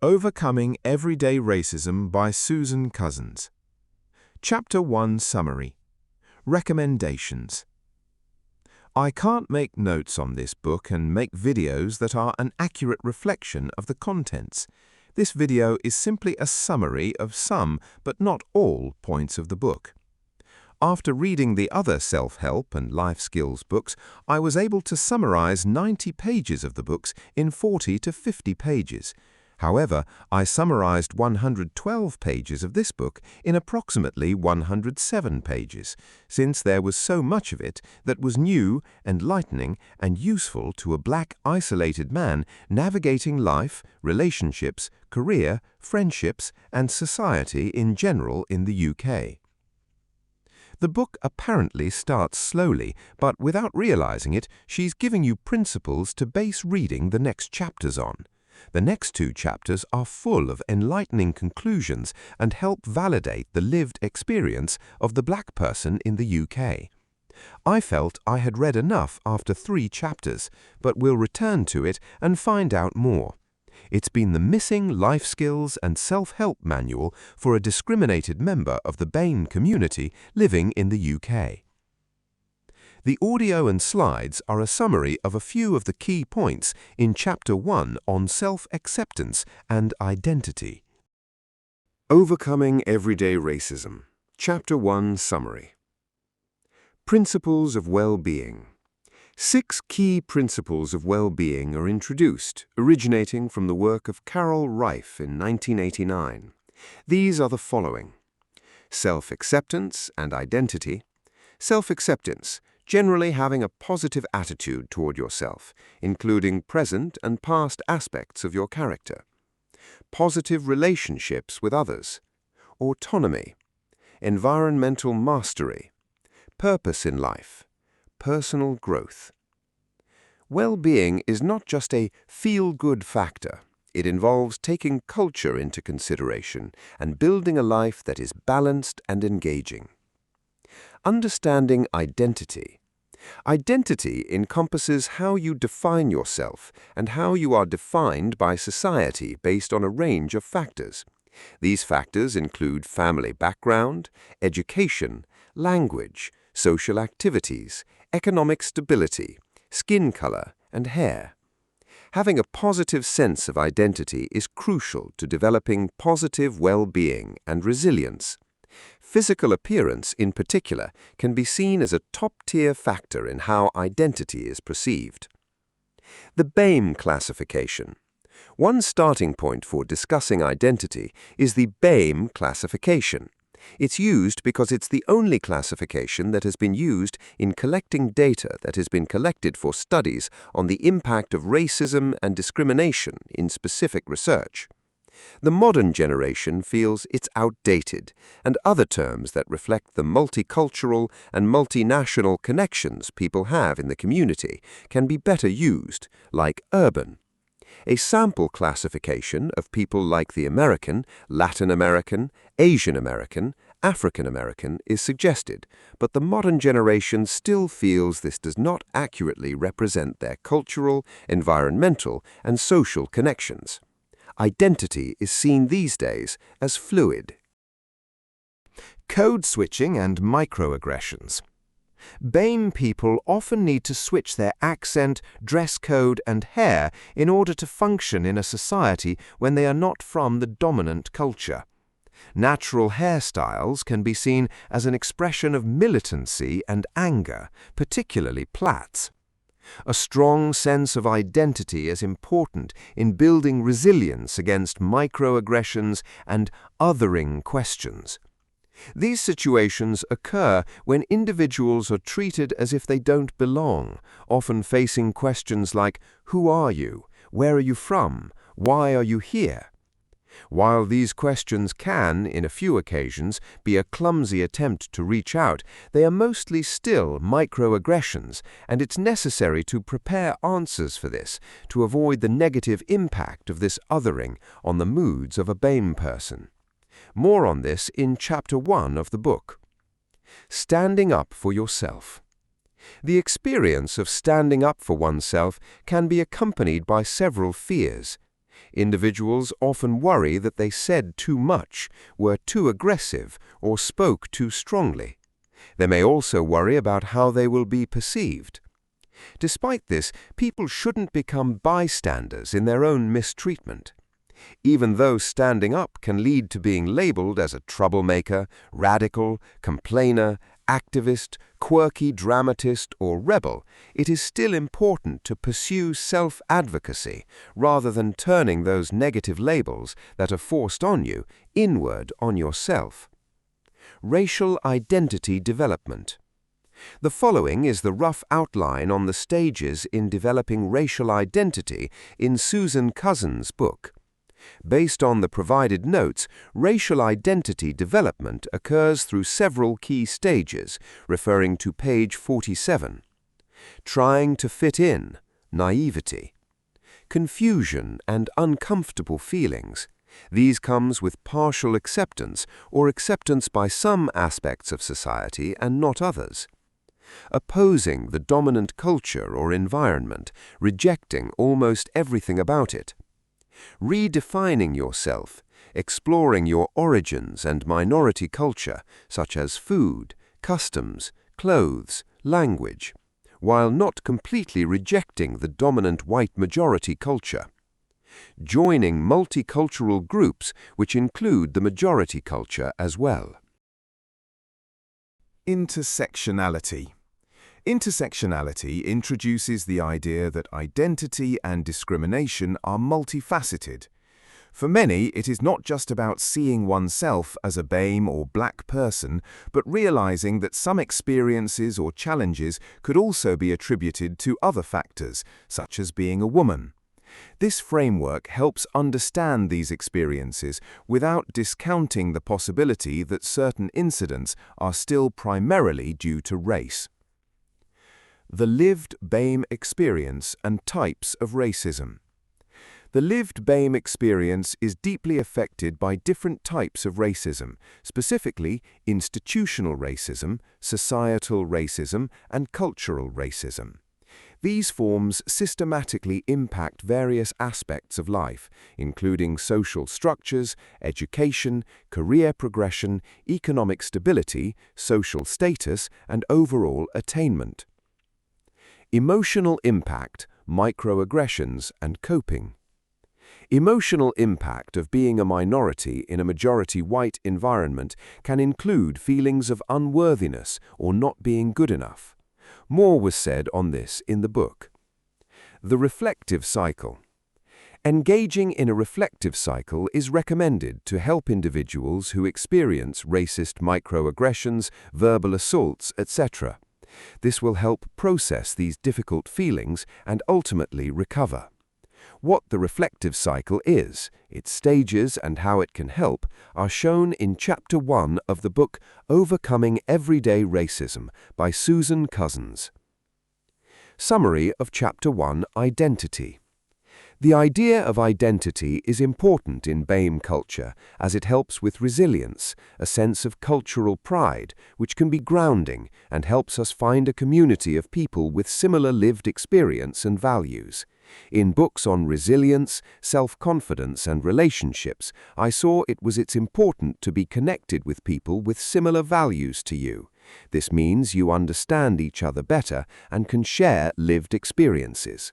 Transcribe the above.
Overcoming Everyday Racism by Susan Cousins. Chapter 1 Summary. Recommendations. I can't make notes on this book and make videos that are an accurate reflection of the contents. This video is simply a summary of some, but not all, points of the book. After reading the other self-help and life skills books, I was able to summarize 90 pages of the books in 40 to 50 pages. However, I summarized 112 pages of this book in approximately 107 pages, since there was so much of it that was new, enlightening, and useful to a black isolated man navigating life, relationships, career, friendships, and society in general in the UK. The book apparently starts slowly, but without realizing it, she's giving you principles to base reading the next chapters on. The next 2 chapters are full of enlightening conclusions and help validate the lived experience of the black person in the UK. I felt I had read enough after 3 chapters, but will return to it and find out more. It's been the missing life skills and self-help manual for a discriminated member of the BAME community living in the UK. The audio and slides are a summary of a few of the key points in Chapter 1 on self-acceptance and identity. Overcoming Everyday Racism. Chapter 1 Summary. Principles of Well-Being. 6 key principles of well-being are introduced, originating from the work of Carol Reif in 1989. These are the following: self-acceptance and identity. Self-acceptance, generally having a positive attitude toward yourself, including present and past aspects of your character. Positive relationships with others. Autonomy. Environmental mastery. Purpose in life. Personal growth. Well-being is not just a feel-good factor. It involves taking culture into consideration and building a life that is balanced and engaging. Understanding identity. Identity encompasses how you define yourself and how you are defined by society based on a range of factors. These factors include family background, education, language, social activities, economic stability, skin color, and hair. Having a positive sense of identity is crucial to developing positive well-being and resilience. Physical appearance, in particular, can be seen as a top-tier factor in how identity is perceived. The Bame Classification. One starting point for discussing identity is the Bame Classification. It's used because it's the only classification that has been used in collecting data that has been collected for studies on the impact of racism and discrimination in specific research. The modern generation feels it's outdated, and other terms that reflect the multicultural and multinational connections people have in the community can be better used, like urban. A sample classification of people like the American, Latin American, Asian American, African American is suggested, but the modern generation still feels this does not accurately represent their cultural, environmental, and social connections. Identity is seen these days as fluid. Code switching and microaggressions. BAME people often need to switch their accent, dress code, and hair in order to function in a society when they are not from the dominant culture. Natural hairstyles can be seen as an expression of militancy and anger, particularly plaits. A strong sense of identity is important in building resilience against microaggressions and othering questions. These situations occur when individuals are treated as if they don't belong, often facing questions like, "Who are you? Where are you from? Why are you here?" While these questions can, in a few occasions, be a clumsy attempt to reach out, they are mostly still microaggressions, and it's necessary to prepare answers for this to avoid the negative impact of this othering on the moods of a BAME person. More on this in Chapter 1 of the book. Standing up for yourself. The experience of standing up for oneself can be accompanied by several fears. Individuals often worry that they said too much, were too aggressive, or spoke too strongly. They may also worry about how they will be perceived. Despite this, people shouldn't become bystanders in their own mistreatment. Even though standing up can lead to being labeled as a troublemaker, radical, complainer, activist, quirky dramatist, or rebel, it is still important to pursue self-advocacy rather than turning those negative labels that are forced on you inward on yourself. Racial identity development. The following is the rough outline on the stages in developing racial identity in Susan Cousins' book. Based on the provided notes, racial identity development occurs through several key stages, referring to page 47. Trying to fit in, naivety. Confusion and uncomfortable feelings. These comes with partial acceptance or acceptance by some aspects of society and not others. Opposing the dominant culture or environment, rejecting almost everything about it. Redefining yourself, exploring your origins and minority culture, such as food, customs, clothes, language, while not completely rejecting the dominant white majority culture. Joining multicultural groups which include the majority culture as well. Intersectionality. Intersectionality introduces the idea that identity and discrimination are multifaceted. For many, it is not just about seeing oneself as a BAME or black person, but realizing that some experiences or challenges could also be attributed to other factors, such as being a woman. This framework helps understand these experiences without discounting the possibility that certain incidents are still primarily due to race. The lived BAME experience and types of racism. The lived BAME experience is deeply affected by different types of racism, specifically institutional racism, societal racism, and cultural racism. These forms systematically impact various aspects of life, including social structures, education, career progression, economic stability, social status, and overall attainment. Emotional impact, microaggressions, and coping. Emotional impact of being a minority in a majority white environment can include feelings of unworthiness or not being good enough. More was said on this in the book. The reflective cycle. Engaging in a reflective cycle is recommended to help individuals who experience racist microaggressions, verbal assaults, etc. This will help process these difficult feelings and ultimately recover. What the reflective cycle is, its stages, and how it can help are shown in Chapter 1 of the book Overcoming Everyday Racism by Susan Cousins. Summary of Chapter 1, Identity. The idea of identity is important in BAME culture as it helps with resilience, a sense of cultural pride, which can be grounding and helps us find a community of people with similar lived experience and values. In books on resilience, self-confidence, and relationships, I saw it's important to be connected with people with similar values to you. This means you understand each other better and can share lived experiences.